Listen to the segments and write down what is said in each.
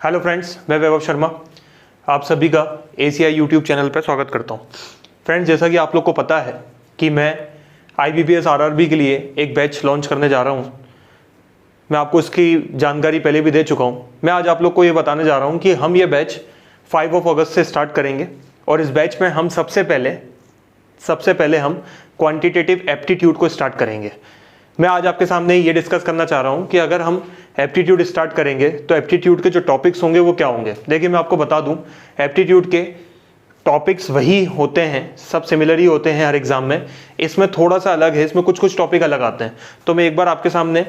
Hello friends, मैं वैभव शर्मा आप सभी का ACI यूट्यूब चैनल पर स्वागत करता हूं। फ्रेंड्स, जैसा कि आप लोग को पता है कि मैं IBPS RRB के लिए एक बैच लॉन्च करने जा रहा हूं। मैं आपको इसकी जानकारी पहले भी दे चुका हूं। मैं आज आप लोग को ये बताने जा रहा हूं कि हम ये बैच 5 अगस्त से स्टार्ट करेंगे और इस बैच में हम सबसे पहले हम क्वांटिटेटिव एप्टीट्यूड को स्टार्ट करेंगे। मैं आज आपके सामने ये डिस्कस करना चाह रहा हूं कि अगर हम एप्टीट्यूड स्टार्ट करेंगे तो एप्टीट्यूड के जो टॉपिक्स होंगे वो क्या होंगे। देखिए, मैं आपको बता दूं, एप्टीट्यूड के टॉपिक्स वही होते हैं, सब सिमिलर ही होते हैं हर एग्जाम में। इसमें थोड़ा सा अलग है, इसमें कुछ टॉपिक अलग आते हैं। तो मैं एक बार आपके सामने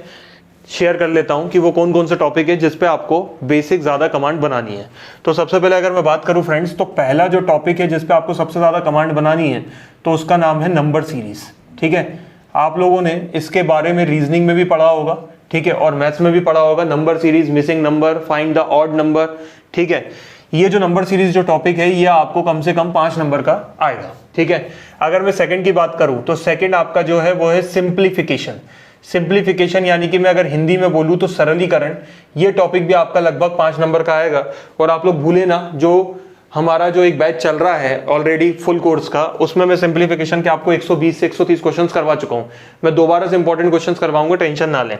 शेयर कर लेता हूं कि वो कौन कौन से टॉपिक है जिस पे आपको बेसिक ज़्यादा कमांड बनानी है। तो सबसे पहले अगर मैं बात करूं फ्रेंड्स, तो पहला जो टॉपिक है जिस पे आपको सबसे ज़्यादा कमांड बनानी है तो उसका नाम है नंबर सीरीज। ठीक है, आप लोगों ने इसके बारे में रीजनिंग में भी पढ़ा होगा, ठीक है, और मैथ्स में भी पढ़ा होगा। Number series, missing number, find the odd number. ठीक है, ये जो नंबर सीरीज जो टॉपिक है ये आपको कम से कम 5 नंबर का आएगा। ठीक है, अगर मैं सेकंड की बात करूं तो सेकंड आपका जो है वो है सिंप्लीफिकेशन। सिंप्लीफिकेशन यानी कि मैं अगर हिंदी में बोलूं तो सरलीकरण। ये टॉपिक भी आपका लगभग 5 नंबर का आएगा। और आप लोग भूले ना, जो हमारा जो एक बैच चल रहा है ऑलरेडी फुल कोर्स का, उसमें मैं सिंप्लीफिकेशन के आपको 120 से 130 क्वेश्चंस करवा चुका हूं। मैं दोबारा से इंपॉर्टेंट क्वेश्चंस करवाऊंगा, टेंशन ना लें।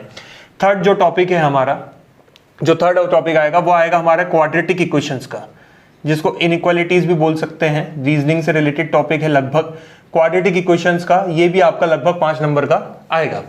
थर्ड जो टॉपिक है हमारा, जो थर्ड टॉपिक आएगा वो आएगा हमारा क्वाड्रेटिक इक्वेशंस का, जिसको इनइक्वालिटीज भी बोल सकते हैं। रीजनिंग से रिलेटेड टॉपिक है लगभग क्वाड्रेटिक इक्वेशंस का, ये भी आपका लगभग 5 नंबर का आएगा।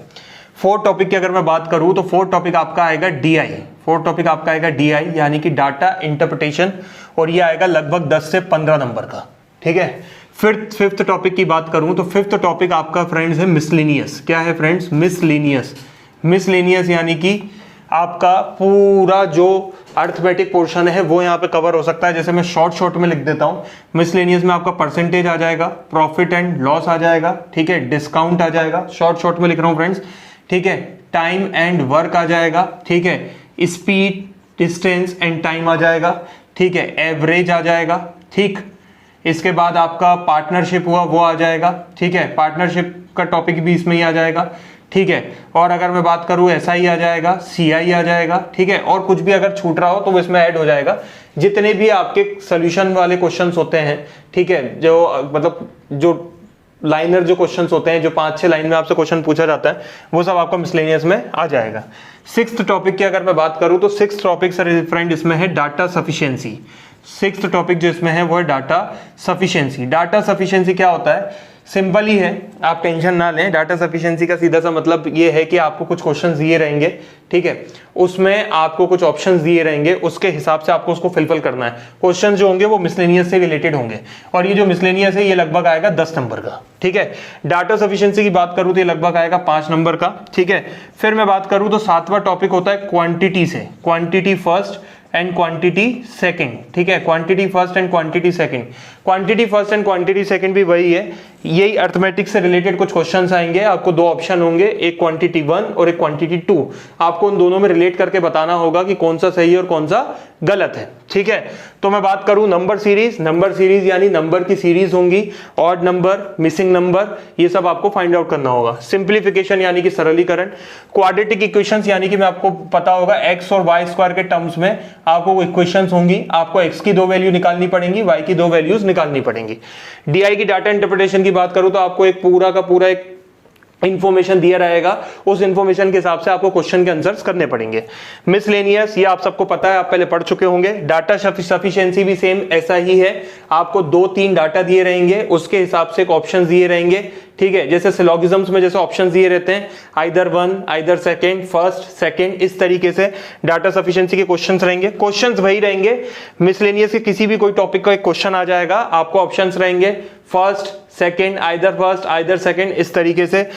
फोर्थ टॉपिक की अगर मैं बात करूं तो फोर्थ टॉपिक आपका आएगा DI। फोर्थ टॉपिक आपका आएगा DI यानी कि डाटा इंटरप्रिटेशन, और ये आएगा लगभग 10 से 15 नंबर का। ठीक है, फिफ्थ टॉपिक की बात करूं तो फिफ्थ टॉपिक आपका फ्रेंड्स है मिसलेनियस। क्या है फ्रेंड्स? मिसलेनियस। मिसलेनियस यानी कि आपका पूरा जो अर्थमेटिक पोर्शन है वो यहाँ पे कवर हो सकता है। जैसे मैं शॉर्ट में लिख देता हूँ, मिसलेनियस में आपका परसेंटेज आ जाएगा, प्रॉफिट एंड लॉस आ जाएगा, ठीक है, डिस्काउंट आ जाएगा, शॉर्ट में लिख रहा हूँ फ्रेंड्स, ठीक है, टाइम एंड वर्क आ जाएगा, ठीक है, स्पीड, डिस्टेंस एंड टाइम आ जाएगा, ठीक है, एवरेज आ जाएगा, ठीक। इसके बाद आपका पार्टनरशिप हुआ वो आ जाएगा, ठीक है, पार्टनरशिप का टॉपिक भी इसमें ही आ जाएगा, ठीक है। और अगर मैं बात करूं SI आ जाएगा, CI आ जाएगा, ठीक है, और कुछ भी अगर छूट रहा हो तो वो इसमें ऐड हो जाएगा। जितने भी आपके सोल्यूशन वाले क्वेश्चंस होते हैं, ठीक है, जो मतलब जो लाइनर जो क्वेश्चंस होते हैं, जो 5-6 लाइन में आपसे क्वेश्चन पूछा जाता है, वो सब आपका मिसलेनियस में आ जाएगा। सिक्स्थ टॉपिक की अगर मैं बात करूं तो सिक्स्थ टॉपिक सर फ्रेंड इसमें है डाटा सफिशिएंसी। सिक्स्थ टॉपिक जो इसमें है वो है डाटा सफिशिएंसी। डाटा सफिशिएंसी क्या होता है? सिंपल ही है, आप टेंशन ना लें। डाटा सफिशिएंसी का सीधा सा मतलब ये है कि आपको कुछ क्वेश्चंस दिए रहेंगे, ठीक है, उसमें आपको कुछ ऑप्शंस दिए रहेंगे, उसके हिसाब से आपको उसको फिलफिल करना है। क्वेश्चन जो होंगे वो मिसलेनियस से रिलेटेड होंगे, और ये जो मिसलेनियस है ये लगभग आएगा 10 नंबर का। ठीक है, डाटा सफिशिएंसी की बात करूं तो ये लगभग आएगा 5 नंबर का। ठीक है, फिर मैं बात करूं तो 7वां टॉपिक होता है क्वांटिटी से, quantity first and quantity second. ठीक है, quantity first and quantity second. Quantity first and quantity second भी वही है, यही अर्थमेटिक से रिलेटेड कुछ क्वेश्चंस आएंगे। आपको 2 ऑप्शन होंगे, एक क्वांटिटी 1 और एक क्वांटिटी 2। आपको उन दोनों में रिलेट करके बताना होगा कि कौन सा सही है और कौन सा गलत है। ठीक है, तो मैं बात करूं नंबर सीरीज। नंबर सीरीज यानी नंबर की सीरीज होंगी, ऑड नंबर, मिसिंग नंबर, ये सब आपको फाइंड आउट करना होगा। सिंप्लीफिकेशन यानी कि सरलीकरण। क्वाड्रेटिक इक्वेशंस यानी कि मैं आपको पता होगा x और y स्क्वायर के टर्म्स में आपको इक्वेशंस होंगी, आपको x की 2 वैल्यू निकालनी पड़ेंगी, y की 2 वैल्यूज निकालनी पड़ेंगी। DI की डाटा इंटरप्रिटेशन की बात करूं तो आपको एक पूरा का पूरा एक इंफॉर्मेशन दिया रहेगा, उस इंफॉर्मेशन के हिसाब से आपको क्वेश्चन के आंसर्स करने पड़ेंगे। मिसलेनियस, ये आप सबको पता है, आप पहले पढ़ चुके होंगे। डाटा सफिशिएंसी भी सेम ऐसा ही है, आपको 2-3 डाटा दिए रहेंगे, उसके हिसाब से ऑप्शंस दिए रहेंगे। ठीक है, जैसे सिलोगिज्म्स में जैसे ऑप्शंस दिए रहते हैं, either 1, either second, first, second, इस तरीके से डाटा सफिशिएंसी के क्वेश्चंस रहेंगे। क्वेश्चंस वही रहेंगे, मिसलेनियस के किसी भी कोई टॉपिक का एक क्वेश्चन आ जाएगा, आपको ऑप्शंस रहेंगे first, second, either first, either second, इस तरीके से।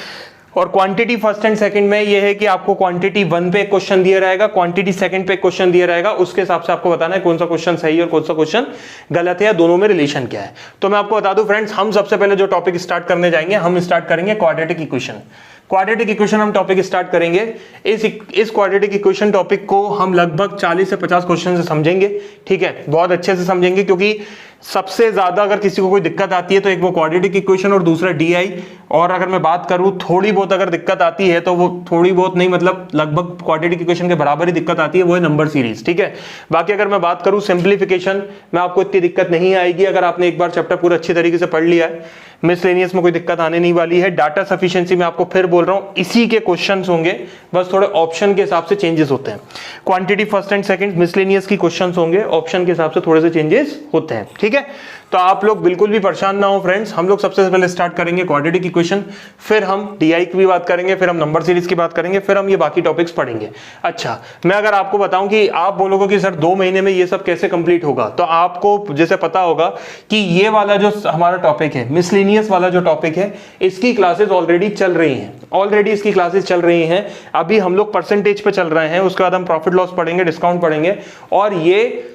और क्वांटिटी फर्स्ट एंड सेकंड में ये है कि आपको क्वांटिटी 1 पे एक क्वेश्चन दिया रहेगा, क्वांटिटी सेकंड पे एक क्वेश्चन दिया रहेगा, उसके हिसाब से आपको बताना है कौन सा क्वेश्चन सही है और कौन सा क्वेश्चन गलत है, या दोनों में रिलेशन क्या है। तो मैं आपको बता दूं फ्रेंड्स, हम सबसे पहले जो टॉपिक स्टार्ट करने जाएंगे, हम स्टार्ट करेंगे क्वाड्रेटिक इक्वेशन। क्वाड्रेटिक इक्वेशन हम टॉपिक स्टार्ट करेंगे। इस क्वाड्रेटिक इक्वेशन टॉपिक को हम लगभग 40 से 50 क्वेश्चन से समझेंगे, ठीक है, बहुत अच्छे से समझेंगे, क्योंकि सबसे ज्यादा अगर किसी को कोई दिक्कत आती है तो एक वो क्वाड्रेटिक इक्वेशन और दूसरा डीआई, और अगर मैं बात करूं थोड़ी बहुत अगर दिक्कत आती है तो वो थोड़ी बहुत नहीं, मतलब लगभग क्वाड्रेटिक इक्वेशन के बराबर ही दिक्कत आती है, वो है नंबर सीरीज, ठीक है। बाकी अगर मैं बात करूं सिंप्लीफिकेशन में आपको इतनी दिक्कत नहीं आएगी अगर आपने एक बार चैप्टर पूरा अच्छी तरीके से पढ़ लिया है। मिसलेनियस में कोई दिक्कत आने नहीं वाली है। डाटा सफिशिएंसी में आपको फिर बोल रहा हूं इसी के क्वेश्चंस होंगे, बस थोड़े ऑप्शन के हिसाब से चेंजेस होते हैं। Quantity first and second miscellaneous की क्वेश्चंस होंगे, ऑप्शन के हिसाब से थोड़े से चेंजेस होते हैं, ठीक है। तो आप लोग बिल्कुल भी परेशान ना हो फ्रेंड्स। हम लोग सबसे पहले स्टार्ट करेंगे क्वाड्रेटिक इक्वेशन, फिर हम डीआई की भी बात करेंगे, फिर हम नंबर सीरीज की बात करेंगे, फिर हम ये बाकी टॉपिक्स पढ़ेंगे। अच्छा, मैं अगर आपको बताऊं कि आप बोलोगे कि सर 2 महीने में ये सब कैसे कंप्लीट होगा, तो आपको जैसे पता होगा कि ये वाला जो हमारा टॉपिक है, मिसलेनियस वाला जो टॉपिक है, इसकी क्लासेस ऑलरेडी चल रही हैं, ऑलरेडी इसकी क्लासेस चल रही हैं। अभी हम लोग परसेंटेज पे चल रहे हैं, उसके बाद हम प्रॉफिट लॉस पढ़ेंगे, डिस्काउंट पढ़ेंगे, और ये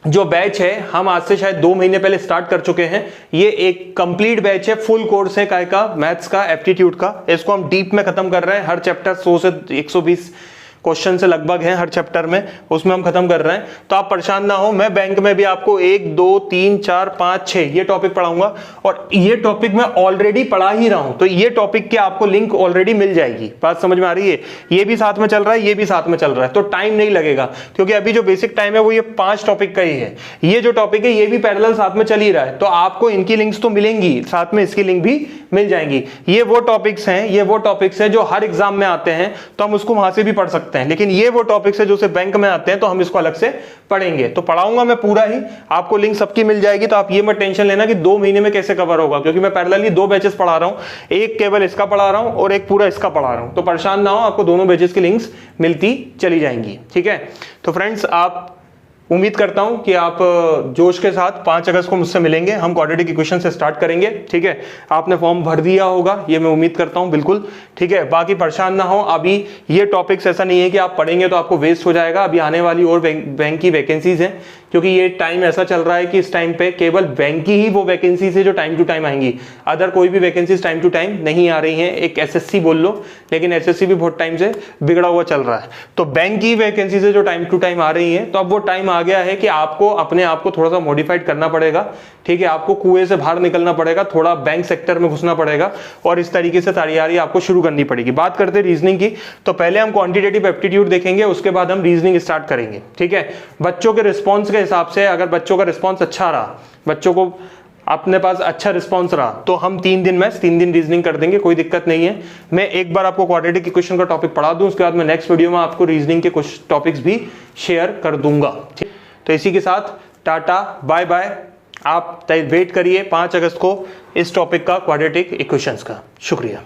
जो बैच है हम आज से शायद 2 महीने पहले स्टार्ट कर चुके हैं। ये एक कंप्लीट बैच है, फुल कोर्स है, काय का, मैथ्स का, एप्टीट्यूड का। इसको हम डीप में खत्म कर रहे हैं। हर चैप्टर 100 से 120 क्वेश्चन से लगभग हैं हर चैप्टर में, उसमें हम खत्म कर रहे हैं। तो आप परेशान ना हो, मैं बैंक में भी आपको 1 2 3 4 5 6 ये टॉपिक पढ़ाऊंगा, और ये टॉपिक मैं ऑलरेडी पढ़ा ही रहा हूं, तो ये टॉपिक के आपको लिंक ऑलरेडी मिल जाएगी। बात समझ में आ रही है? ये भी साथ में चल रहा है, ये भी साथ में चल रहा है, तो टाइम नहीं लगेगा, क्योंकि अभी जो बेसिक टाइम है वो ये 5 टॉपिक का ही है। ये जो टॉपिक है ये भी पैरेलल साथ में चल ही रहा है, तो आपको इनकी लिंक्स तो मिलेंगी, साथ में इसकी लिंक भी मिल जाएंगी। ये वो टॉपिक्स हैं जो हर एग्जाम में आते हैं, तो हम उसको वहां से भी पढ़ सकते हैं, लेकिन ये वो टॉपिक्स है जो सिर्फ बैंक में आते हैं, तो हम इसको अलग से पढ़ेंगे। तो पढ़ाऊंगा मैं पूरा ही, आपको लिंक सबकी मिल जाएगी। तो आप ये मत टेंशन लेना कि 2 महीने में कैसे कवर होगा, क्योंकि मैं पैरेलली 2 बैचेस पढ़ा रहा हूं, एक केवल इसका पढ़ा रहा हूं और एक पूरा इसका पढ़ा रहा हूं। तो परेशान ना हो, आपको दोनों बैचेस की लिंक्स मिलती चली जाएंगी, ठीक है। तो फ्रेंड्स, आप उम्मीद करता हूं कि आप जोश के साथ 5 अगस्त को मुझसे मिलेंगे। हम क्वाड्रेटिक इक्वेशन से स्टार्ट करेंगे, ठीक है। आपने फॉर्म भर दिया होगा, ये मैं उम्मीद करता हूं, बिल्कुल, ठीक है। बाकी परेशान ना हो, अभी ये टॉपिक्स ऐसा नहीं है कि आप पढ़ेंगे तो आपको वेस्ट हो जाएगा। अभी आने वाली और बैंक की वैकेंसीज हैं, क्योंकि ये टाइम ऐसा चल रहा है कि इस टाइम पे केवल बैंक की ही वो वैकेंसीज है जो टाइम टू टाइम आएंगी, अदर कोई भी वैकेंसीज टाइम टू टाइम नहीं आ रही हैं। एक एसएससी बोल लो, लेकिन एसएससी भी बहुत टाइम से बिगड़ा हुआ चल रहा है। तो बैंक की वैकेंसीज है जो टाइम टू टाइम आ रही हैं। तो अब वो टाइम आ गया है कि आपको अपने आप को थोड़ा सा मॉडिफाइड करना पड़ेगा, ठीक है। आपको कुएं से बाहर निकलना पड़ेगा, थोड़ा बैंक सेक्टर में घुसना पड़ेगा, और इस तरीके से तैयारी आपको शुरू करनी पड़ेगी। बात करते हैं रीजनिंग की, तो पहले हम क्वांटिटेटिव एप्टीट्यूड देखेंगे, उसके बाद हम रीजनिंग स्टार्ट करेंगे, ठीक है। बच्चों के रिस्पॉन्स के हिसाब से, अगर बच्चों का रिस्पॉन्स अच्छा रहा, बच्चों को अपने पास अच्छा रिस्पॉन्स रहा, तो हम 3 दिन मैथ्स 3 दिन रीजनिंग कर देंगे, कोई दिक्कत नहीं है। मैं एक बार आपको क्वाड्रेटिक इक्वेशन का टॉपिक पढ़ा दूं, उसके बाद मैं नेक्स्ट वीडियो में आपको रीजनिंग के कुछ टॉपिक्स भी शेयर कर दूंगा, ठीक। तो इसी के साथ टाटा बाय बाय। आप वेट करिए 5 अगस्त को इस टॉपिक का, क्वाड्रेटिक इक्वेशंस का। शुक्रिया।